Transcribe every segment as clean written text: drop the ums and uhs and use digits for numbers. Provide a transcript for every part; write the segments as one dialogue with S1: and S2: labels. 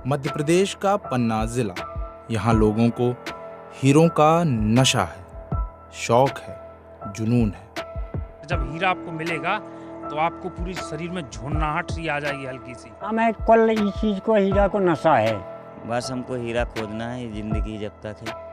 S1: मध्य प्रदेश का पन्ना जिला, यहाँ लोगों को हीरों का नशा है, शौक है, जुनून है।
S2: जब हीरा आपको मिलेगा तो आपको पूरी शरीर में झुंझुनाहट सी आ जाएगी हल्की सी।
S3: हमें कल इस चीज को हीरा को नशा है।
S4: बस हमको हीरा खोजना है जिंदगी जब तक है।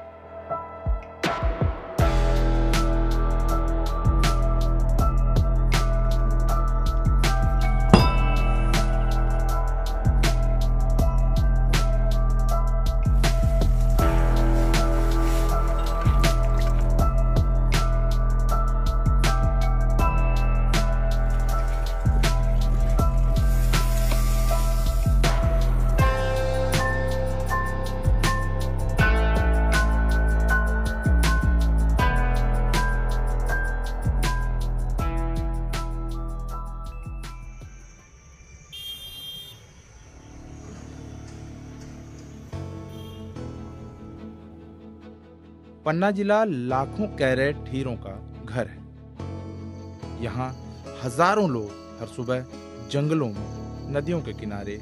S1: पन्ना जिला लाखों कैरेट हीरों का घर है। यहाँ हजारों लोग हर सुबह जंगलों में, नदियों के किनारे,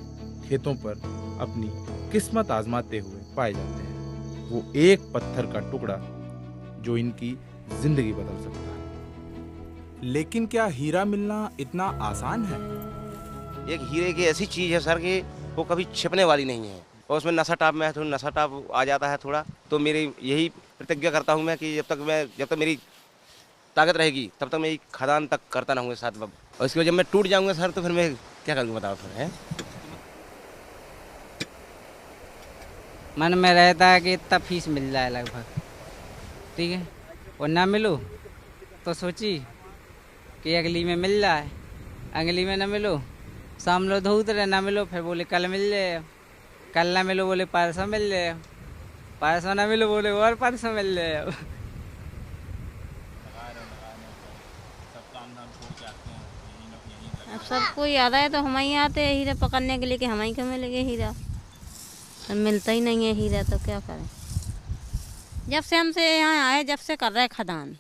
S1: खेतों पर अपनी किस्मत आजमाते हुए पाए जाते हैं। वो एक पत्थर का टुकड़ा जो इनकी जिंदगी बदल सकता है। लेकिन क्या हीरा मिलना इतना आसान है?
S5: एक हीरे की ऐसी चीज है सर कि वो कभी छिपने वाली नहीं है, और उसमें नशा टाप में है, तो नशा टाप आ जाता है थोड़ा। तो मेरी यही प्रतिज्ञा करता हूँ मैं कि जब तक मेरी ताकत रहेगी तब तक मैं ये खदान तक करता रहूँगा साथ में। और इसके बाद जब मैं टूट जाऊँगा सर तो फिर मैं क्या करूँगा बताओ फिर है।
S6: मन में रहता है कि इतना फीस मिल जाए लगभग, ठीक है, और ना मिलो तो सोची कि अगली में मिल जाए, अगली में ना मिलो, शाम लो धो उतरे ना मिलो, फिर बोले कल मिल जाए, कल ना मिलो बोले परसों मिल जाए, परसों ना मिलो बोले और परसों मिल जाए।
S7: अब सबको याद आए तो हम ही आते हैं हीरा पकड़ने के लिए कि हम ही को मिलेंगे हीरा। अब मिलता ही नहीं है हीरा तो क्या करें। जब से हमसे यहाँ आए, जब से कर रहे खदान,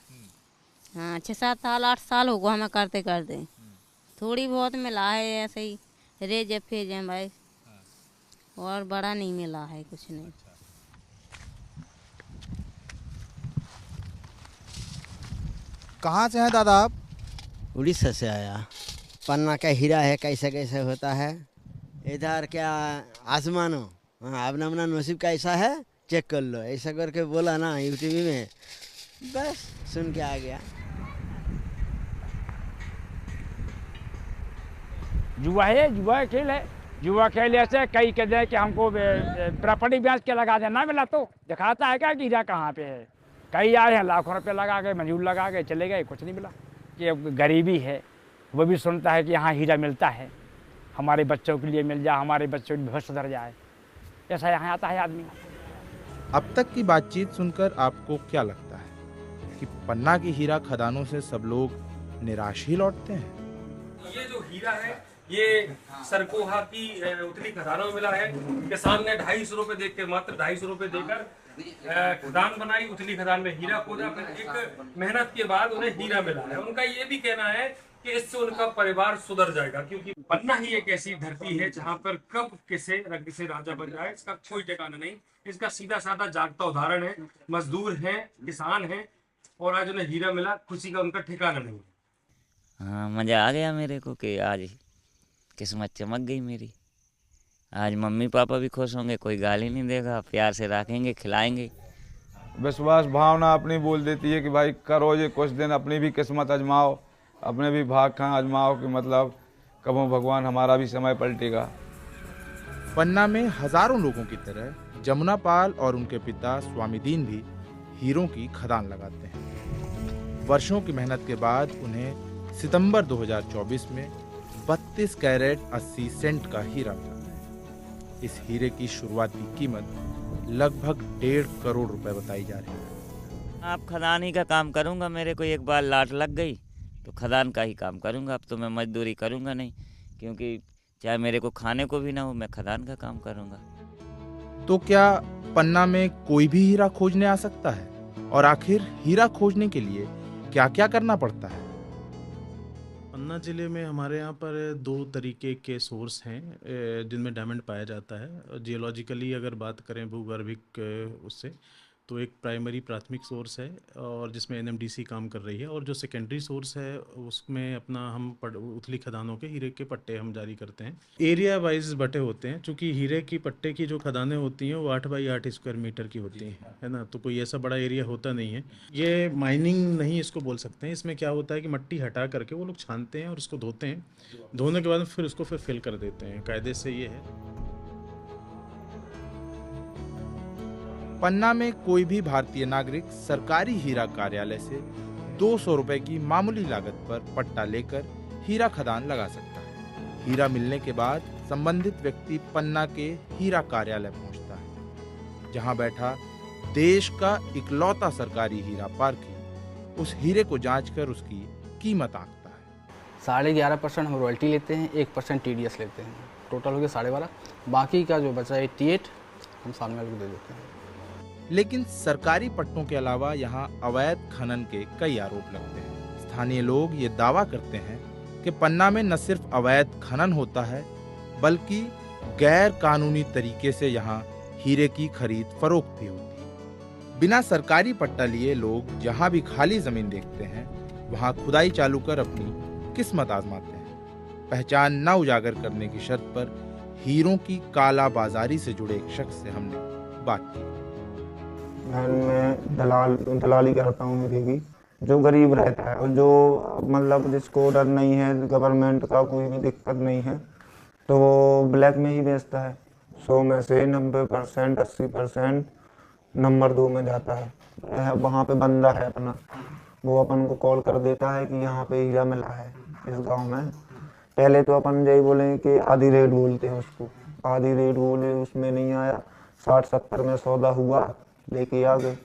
S7: हाँ 6-7 साल 8 साल हो गए हमें करते करते। थोड़ी बहुत मिला है ऐसे ही रेजे फेजे भाई, और बड़ा नहीं मिला है कुछ नहीं।
S8: कहाँ से हैं दादा आप?
S9: उड़ीसा से आया। पन्ना का हीरा है, कैसे कैसे होता है इधर क्या आसमानो। हाँ अपना अपना नसीब कैसा है चेक कर लो, ऐसा करके बोला ना यूट्यूब में, बस सुन के आ गया।
S2: जुआ खेल है। जुआ खेल ऐसे कई कहते हैं कि हमको प्रॉपर्टी बेच के लगा दे, ना मिला तो दिखाता है क्या कि हीरा कहाँ पे है। कई आए हैं लाखों रुपए लगा गए, मंजूर लगा गए, चले गए, कुछ नहीं मिला। कि गरीबी है, वो भी सुनता है कि यहाँ हीरा मिलता है, हमारे बच्चों के लिए मिल जाए, हमारे बच्चों की भविष्य सुधर जाए, ऐसा यहाँ आता है आदमी।
S1: अब तक की बातचीत सुनकर आपको क्या लगता है कि पन्ना की हीरा खदानों से सब लोग निराश ही लौटते हैं?
S10: ये जो हीरा है ये सरकोहा की उतनी खदानों में मिला है। किसान ने 250 रुपए देकर, मात्र 250 रुपए देकर खदान बनाई, उतनी खदान में हीरा खोदा, फिर एक मेहनत के बाद उन्हें हीरा मिला है। उनका ये भी कहना है कि इससे उनका परिवार सुधर जाएगा, क्योंकि पन्ना ही एक ऐसी धरती है जहाँ पर कब किसे राजा बन जाए इसका कोई ठिकाना नहीं। इसका सीधा साधा जागता उदाहरण है। मजदूर हैं, किसान हैं, और आज उन्हें हीरा मिला, खुशी का उनका ठिकाना नहीं।
S4: हाँ मज़ा आ गया मेरे को कि आज किस्मत चमक गई मेरी। आज मम्मी पापा भी खुश होंगे, कोई गाली नहीं देगा, प्यार से रखेंगे, खिलाएंगे।
S11: विश्वास भावना अपनी बोल देती है कि भाई करो ये कुछ दिन, अपनी भी किस्मत आजमाओ, अपने भी भाग खां आजमाओ, कि मतलब कबो भगवान हमारा भी समय पलटेगा।
S1: पन्ना में हजारों लोगों की तरह जमुना पाल और उनके पिता स्वामीदीन भी हीरों की खदान लगाते हैं। वर्षों की मेहनत के बाद उन्हें सितंबर 2024 में 32 कैरेट 80 सेंट का हीरा मिला। इस हीरे की शुरुआती कीमत लगभग 1.5 करोड़ रुपए बताई जा रही है।
S4: आप खदान ही का काम करूंगा, मेरे को एक बार लाट लग गई तो खदान का ही काम करूंगा। अब तो मैं मजदूरी करूंगा नहीं, क्योंकि चाहे मेरे को खाने को भी ना हो, मैं खदान का काम करूंगा।
S1: तो क्या पन्ना में कोई भी हीरा खोजने आ सकता है? और आखिर हीरा खोजने के लिए क्या क्या करना पड़ता है?
S12: पन्ना ज़िले में हमारे यहाँ पर 2 तरीके के सोर्स हैं जिनमें डायमंड पाया जाता है। जियोलॉजिकली अगर बात करें भूगर्भिक उससे, तो एक प्राइमरी प्राथमिक सोर्स है और जिसमें एनएमडीसी काम कर रही है, और जो सेकेंडरी सोर्स है उसमें अपना हम उथली खदानों के हीरे के पट्टे हम जारी करते हैं। एरिया वाइज बटे होते हैं, चूँकि हीरे की पट्टे की जो खदानें होती हैं वो 8 बाई 8 स्क्वायर मीटर की होती हैं, है ना, तो कोई ऐसा बड़ा एरिया होता नहीं है। ये माइनिंग नहीं इसको बोल सकते हैं। इसमें क्या होता है कि मट्टी हटा करके वो लोग छानते हैं और उसको धोते हैं, धोने के बाद फिर उसको फिल कर देते हैं, कायदे से ये है।
S1: पन्ना में कोई भी भारतीय नागरिक सरकारी हीरा कार्यालय से 200 रुपए की मामूली लागत पर पट्टा लेकर हीरा खदान लगा सकता है। हीरा मिलने के बाद संबंधित व्यक्ति पन्ना के हीरा कार्यालय पहुंचता है, जहां बैठा देश का इकलौता सरकारी हीरा पारखी उस हीरे को जांचकर उसकी कीमत आंकता है।
S13: 11.5% हम रॉयल्टी लेते हैं, 1% TDS लेते हैं, टोटल हो गया 12.5। बाकी का जो बचा 88 हम सामने वाले को दे देते हैं।
S1: लेकिन सरकारी पट्टों के अलावा यहाँ अवैध खनन के कई आरोप लगते हैं। स्थानीय लोग ये दावा करते हैं कि पन्ना में न सिर्फ अवैध खनन होता है, बल्कि गैर कानूनी तरीके से यहाँ हीरे की खरीद फरोख्त भी होती है। बिना सरकारी पट्टा लिए लोग जहाँ भी खाली जमीन देखते हैं वहाँ खुदाई चालू कर अपनी किस्मत आजमाते हैं। पहचान न उजागर करने की शर्त पर हीरों की काला बाजारी से जुड़े एक शख्स से हमने बात की।
S14: मैं दलाली करता हूँ हीरे की। जो गरीब रहता है और जो मतलब जिसको डर नहीं है, गवर्नमेंट का कोई भी दिक्कत नहीं है, तो वो ब्लैक में ही बेचता है। 100 में से 90% 80% नंबर 2 में जाता है। वहाँ पे बंदा है अपना, वो अपन को कॉल कर देता है कि यहाँ पे हीरा मिला है इस गांव में। पहले तो अपन यही बोले कि आधी रेट बोलते हैं उसको, आधी रेट बोले, उसमें नहीं आया, 60-70 में सौदा हुआ, लेके आ गए।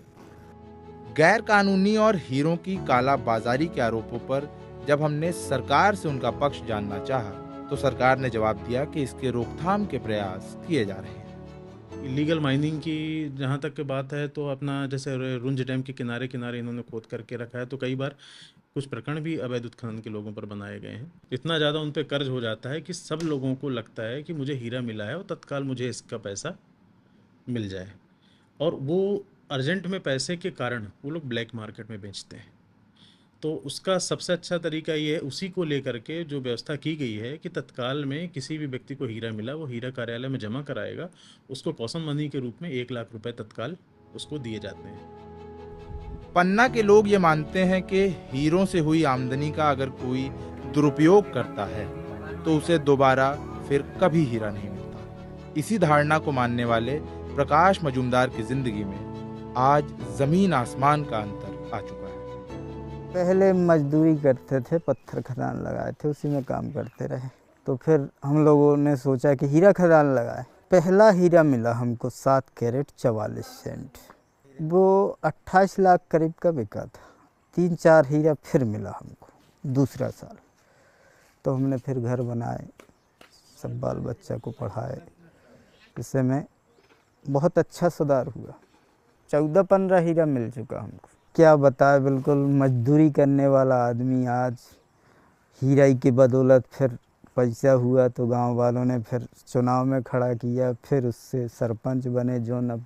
S1: गैर कानूनी और हीरों की काला बाजारी के आरोपों पर जब हमने सरकार से उनका पक्ष जानना चाहा, तो सरकार ने जवाब दिया कि इसके रोकथाम के प्रयास किए जा रहे हैं।
S12: इलीगल माइनिंग की जहाँ तक की बात है, तो अपना जैसे रुंज डैम के किनारे किनारे इन्होंने खोद करके रखा है, तो कई बार कुछ प्रकरण भी अवैध उत्खनन के लोगों पर बनाए गए हैं। इतना ज़्यादा उन पर कर्ज हो जाता है कि सब लोगों को लगता है कि मुझे हीरा मिला है और तत्काल मुझे इसका पैसा मिल जाए, और वो अर्जेंट में पैसे के कारण वो लोग ब्लैक मार्केट में बेचते हैं। तो उसका सबसे अच्छा तरीका ये है, उसी को लेकर के जो व्यवस्था की गई है कि तत्काल में किसी भी व्यक्ति को हीरा मिला वो हीरा कार्यालय में जमा कराएगा, उसको कॉशन मनी के रूप में 1 लाख रुपए तत्काल उसको दिए जाते हैं।
S1: पन्ना के लोग ये मानते हैं कि हीरों से हुई आमदनी का अगर कोई दुरुपयोग करता है तो उसे दोबारा फिर कभी हीरा नहीं मिलता। इसी धारणा को मानने वाले प्रकाश मजूमदार की जिंदगी में आज जमीन आसमान का अंतर आ चुका है।
S15: पहले मजदूरी करते थे, पत्थर खदान लगाए थे, उसी में काम करते रहे। तो फिर हम लोगों ने सोचा कि हीरा खदान लगाए। पहला हीरा मिला हमको 7 कैरेट 44 सेंट, वो 28 लाख करीब का बिका था। 3-4 हीरा फिर मिला हमको दूसरा साल। तो हमने फिर घर बनाए, सब बाल बच्चा को पढ़ाए, इससे में बहुत अच्छा सुधार हुआ। 14-15 हीरा मिल चुका हमको। क्या बताए, बिल्कुल मजदूरी करने वाला आदमी आज हीरा की बदौलत फिर पैसा हुआ तो गांव वालों ने फिर चुनाव में खड़ा किया, फिर उससे सरपंच बने। जो अब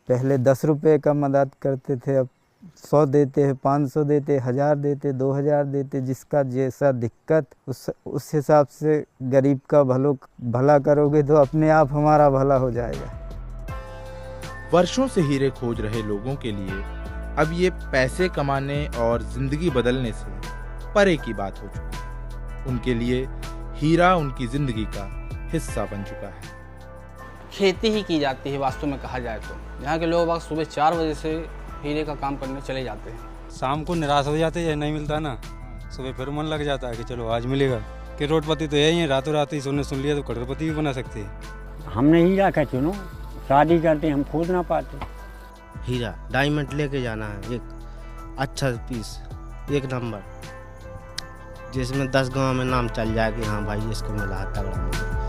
S15: पहले 10 रुपये का मदद करते थे, अब 100 देते हैं, 500 देते, 1000 देते, 2000 देते। जिसका जैसा दिक्कत उस हिसाब से गरीब का भला करोगे तो अपने आप हमारा भला हो जाएगा।
S1: वर्षों से हीरे खोज रहे लोगों के लिए अब ये पैसे कमाने और जिंदगी बदलने से परे की बात हो चुकी है। उनके लिए हीरा उनकी जिंदगी का हिस्सा बन चुका है।
S13: खेती ही की जाती है वास्तव में कहा जाए तो। यहाँ के लोग सुबह 4 बजे से हीरे का काम करने चले जाते हैं।
S16: शाम को निराश हो जाते हैं, नहीं मिलता ना, सुबह फिर मन लग जाता है कि चलो आज मिलेगा। कि रोडपति तो यही है, रातों रात ही सुन लिया तो करोड़पति भी बना सकते हैं।
S3: हमने हीरा का चुनो, शादी करते हम खोज ना पाते।
S9: हीरा डायमंड लेके जाना है, एक अच्छा पीस, 1 नंबर, जिसमें 10 गांव में नाम चल जाए कि हाँ भाई इसको मिला है तगड़ा।